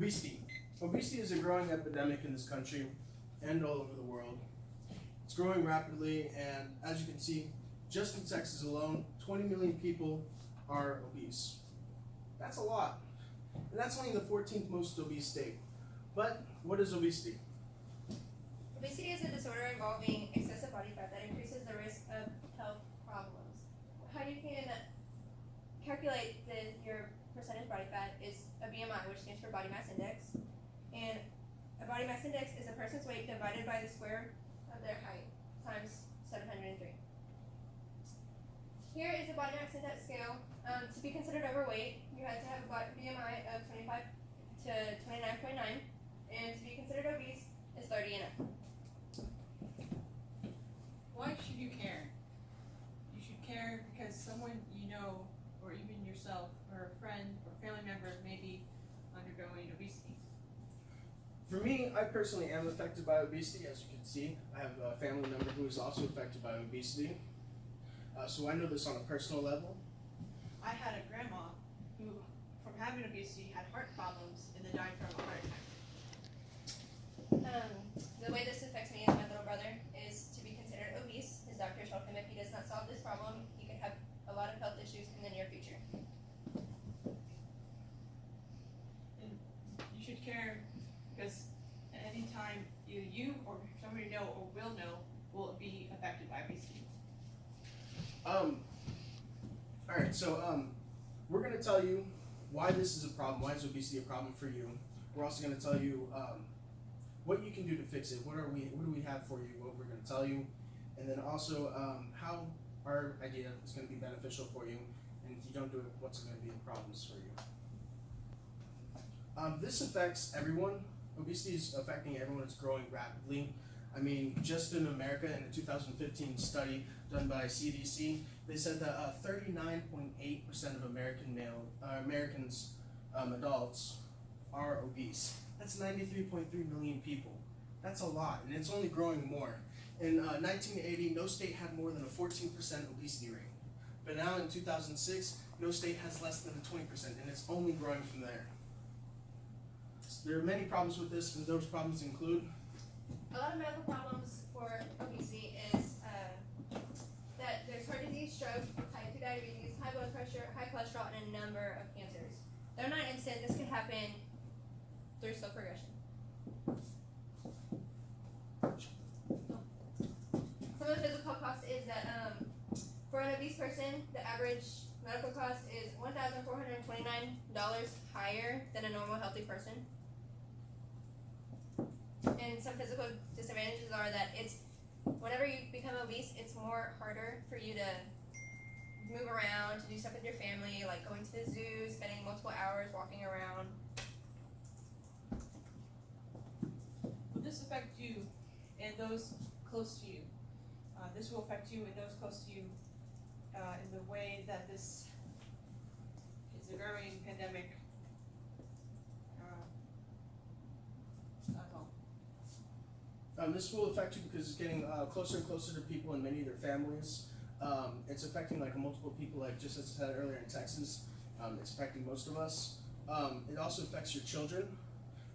Obesity. Obesity is a growing epidemic in this country and all over the world. It's growing rapidly, and as you can see, just in Texas alone, 20 million people are obese. That's a lot. And that's only the 14th most obese state. But what is obesity? Obesity is a disorder involving excessive body fat that increases the risk of health problems. How you can calculate your percentage body fat is a BMI, which stands for body mass index. And a body mass index is a person's weight divided by the square of their height times 703. Here is the body mass index scale. To be considered overweight, you had to have a BMI of 25 to 29.9, and to be considered obese is 30 and up. Why should you care? You should care because someone you know, or even yourself, or a friend or family member may be undergoing obesity. For me, I personally am affected by obesity, as you can see. I have a family member who is also affected by obesity. So I know this on a personal level. I had a grandma who, from having obesity, had heart problems and then died from a heart attack. The way this affects me and my little brother is to be considered obese. His doctor told him if he does not solve this problem, he could have a lot of health issues in the near future. And you should care because at any time you or somebody you know or will know will be affected by obesity. Alright, so we're going to tell you why this is a problem, why is obesity a problem for you. We're also going to tell you what you can do to fix it, what do we have for you, what we're going to tell you, and then also how our idea is going to be beneficial for you, and if you don't do it, what's going to be the problems for you. This affects everyone. Obesity is affecting everyone. It's growing rapidly. I mean, just in America, in a 2015 study done by CDC, they said that 39.8% of Americans, adults, are obese. That's 93.3 million people. That's a lot, and it's only growing more. In 1980, no state had more than a 14% obesity rate. But now in 2006, no state has less than a 20%, and it's only growing from there. There are many problems with this, and those problems include A lot of medical problems for obesity is that there's heart disease, stroke, type 2 diabetes, high blood pressure, high cholesterol, and a number of cancers. They're not instant. This can happen through slow progression. Some of the physical cost is that for an obese person, the average medical cost is $1,429 higher than a normal healthy person. And some physical disadvantages are that whenever you become obese, it's harder for you to move around, to do stuff with your family, like going to the zoo, spending multiple hours walking around. Will this affect you and those close to you? This will affect you and those close to you in the way that this is a growing pandemic. This will affect you because it's getting closer and closer to people and many of their families. It's affecting like multiple people, like just as I said earlier in Texas. It's affecting most of us. It also affects your children.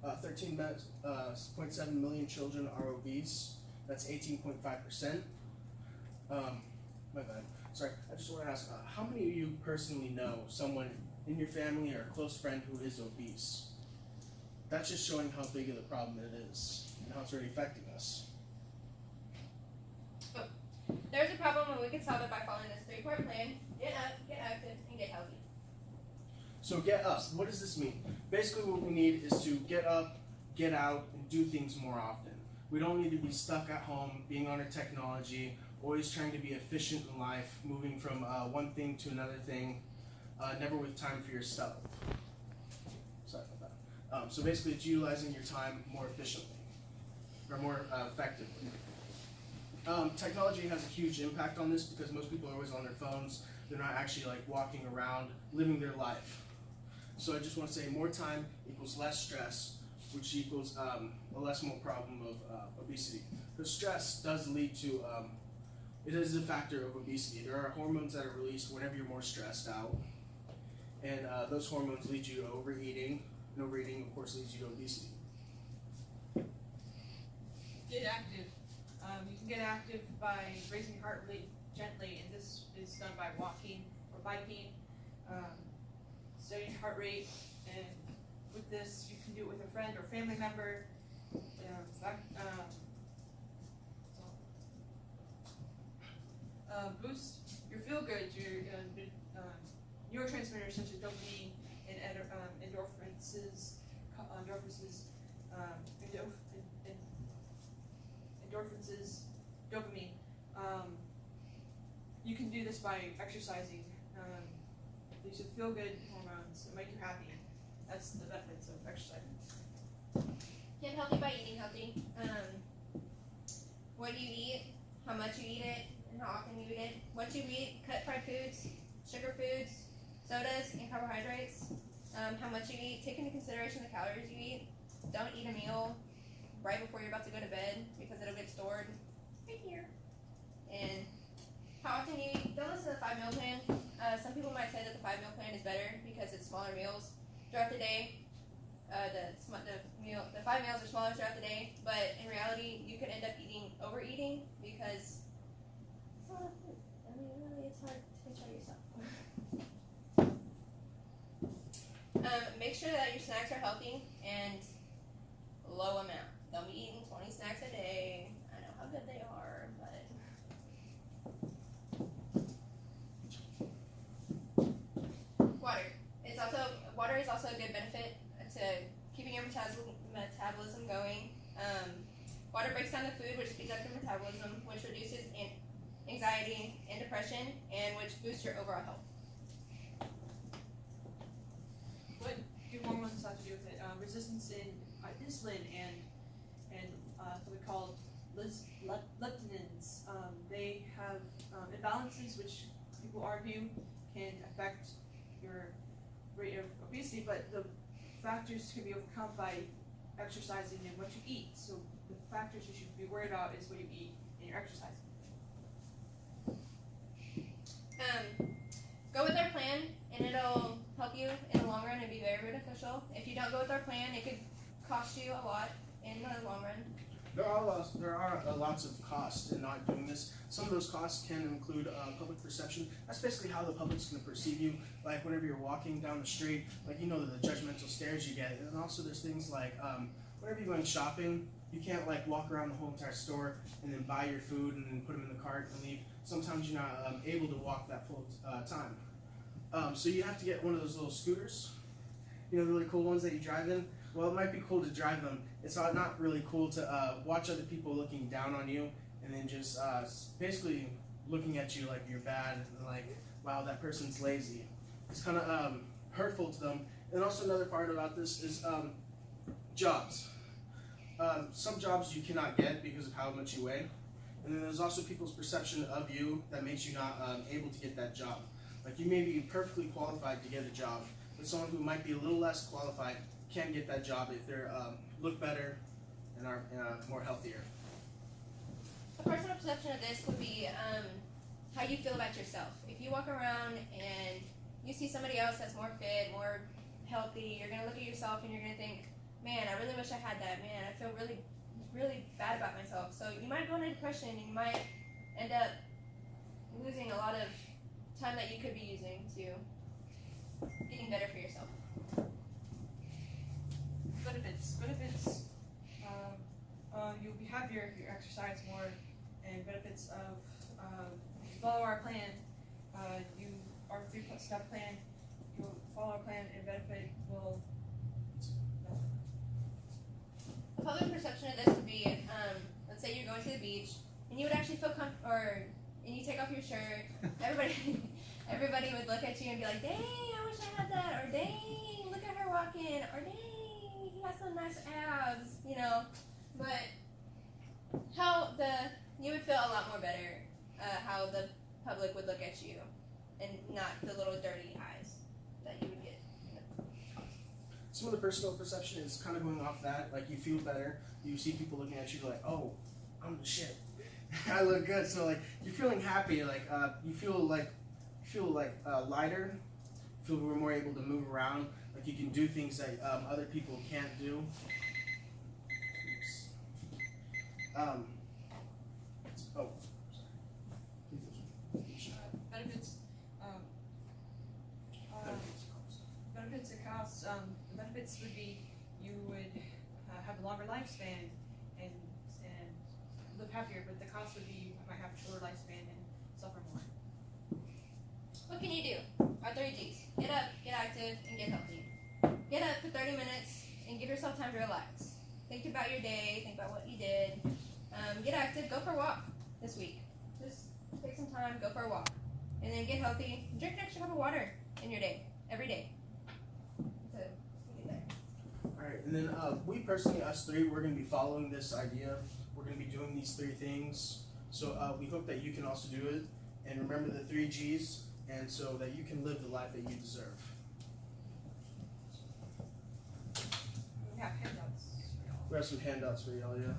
13.7 million children are obese. That's 18.5%. My bad. Sorry, I just want to ask, how many of you personally know someone in your family or a close friend who is obese? That's just showing how big of the problem it is and how it's already affecting us. There's a problem and we can solve it by following this 3-part plan. Get up, get active, and get healthy. So get up. What does this mean? Basically what we need is to get up, get out, and do things more often. We don't need to be stuck at home, being on our technology, always trying to be efficient in life, moving from one thing to another thing, never with time for yourself. Sorry about that. So basically it's utilizing your time more efficiently, or more effectively. Technology has a huge impact on this because most people are always on their phones. They're not actually like walking around, living their life. So I just want to say more time equals less stress, which equals a less more problem of obesity. Because stress does lead to, it is a factor of obesity. There are hormones that are released whenever you're more stressed out. And those hormones lead you to overeating, and overeating, of course, leads you to obesity. Get active. You can get active by raising your heart rate gently, and this is done by walking or biking, studying your heart rate, and with this you can do it with a friend or family member. Boost your feel good, your neurotransmitters such as dopamine and endorphins, dopamine. You can do this by exercising. These are feel good hormones that make you happy. That's the benefits of exercising. Get healthy by eating healthy. What you eat, how much you eat it, and how often you eat it. What you eat, cut fried foods, sugar foods, sodas, and carbohydrates. How much you eat, take into consideration the calories you eat. Don't eat a meal right before you're about to go to bed because it'll get stored right here. And how often you eat, don't listen to the 5 meal plan. Some people might say that the 5 meal plan is better because it's smaller meals throughout the day. The 5 meals are smaller throughout the day, but in reality, you could end up overeating because it's a lot of food. I mean, really, it's hard to control yourself. Make sure that your snacks are healthy and low amount. Don't be eating 20 snacks a day. I know how good they are, but water is also a good benefit to keeping your metabolism going. Water breaks down the food, which speeds up your metabolism, which reduces anxiety and depression, and which boosts your overall health. What do hormones have to do with it? Resistance in insulin and what we call leptins. They have imbalances, which people argue can affect your rate of obesity, but the factors can be overcome by exercising and what you eat. So the factors you should be worried about is what you eat and your exercise. Go with our plan, and it'll help you in the long run and be very beneficial. If you don't go with our plan, it could cost you a lot in the long run. There are lots of costs in not doing this. Some of those costs can include public perception. That's basically how the public's going to perceive you. Like whenever you're walking down the street, like the judgmental stares you get. And also there's things like whenever you're going shopping, you can't like walk around the whole entire store and then buy your food and then put them in the cart and leave. Sometimes you're not able to walk that full time. So you have to get one of those little scooters, the really cool ones that you drive in. Well, it might be cool to drive them. It's not really cool to watch other people looking down on you and then just basically looking at you like you're bad and like, wow, that person's lazy. It's kind of hurtful to them. And also another part about this is jobs. Some jobs you cannot get because of how much you weigh. And then there's also people's perception of you that makes you not able to get that job. Like you may be perfectly qualified to get a job, but someone who might be a little less qualified can get that job if they look better and are more healthier. A personal perception of this would be how you feel about yourself. If you walk around and you see somebody else that's more fit, more healthy, you're going to look at yourself and you're going to think, man, I really wish I had that. Man, I feel really, really bad about myself. So you might go into depression and you might end up losing a lot of time that you could be using to getting better for yourself. Benefits. You'll be happier if you exercise more, and benefits of if you follow our plan. Our 3-step plan. You'll follow our plan, and benefit will. A public perception of this would be, let's say you're going to the beach and you would actually feel and you take off your shirt. Everybody would look at you and be like, dang, I wish I had that, or dang, look at her walking, or dang, he has some nice abs, But you would feel a lot more better how the public would look at you and not the little dirty eyes that you would get. Some of the personal perception is kind of going off that. Like you feel better. You see people looking at you like, oh, I'm the shit. I look good. So like you're feeling happy. Like you feel like lighter. feel we're more able to move around. Like you can do things that other people can't do. Oops. Oh, sorry. Benefits, benefits and costs, the benefits would be you would have a longer lifespan and live happier, but the cost would be you might have a shorter lifespan and suffer more. What can you do? Our 3 G's. Get up, get active, and get healthy. Get up for 30 minutes and give yourself time to relax. Think about your day, think about what you did. Get active, go for a walk this week. Just take some time, go for a walk. And then get healthy. Drink an extra cup of water in your day, every day. So, get there. Alright, and then we personally, us three, we're going to be following this idea. We're going to be doing these 3 things. So we hope that you can also do it. And remember the 3 G's, and so that you can live the life that you deserve. We have handouts for y'all. We have some handouts for y'all, yeah.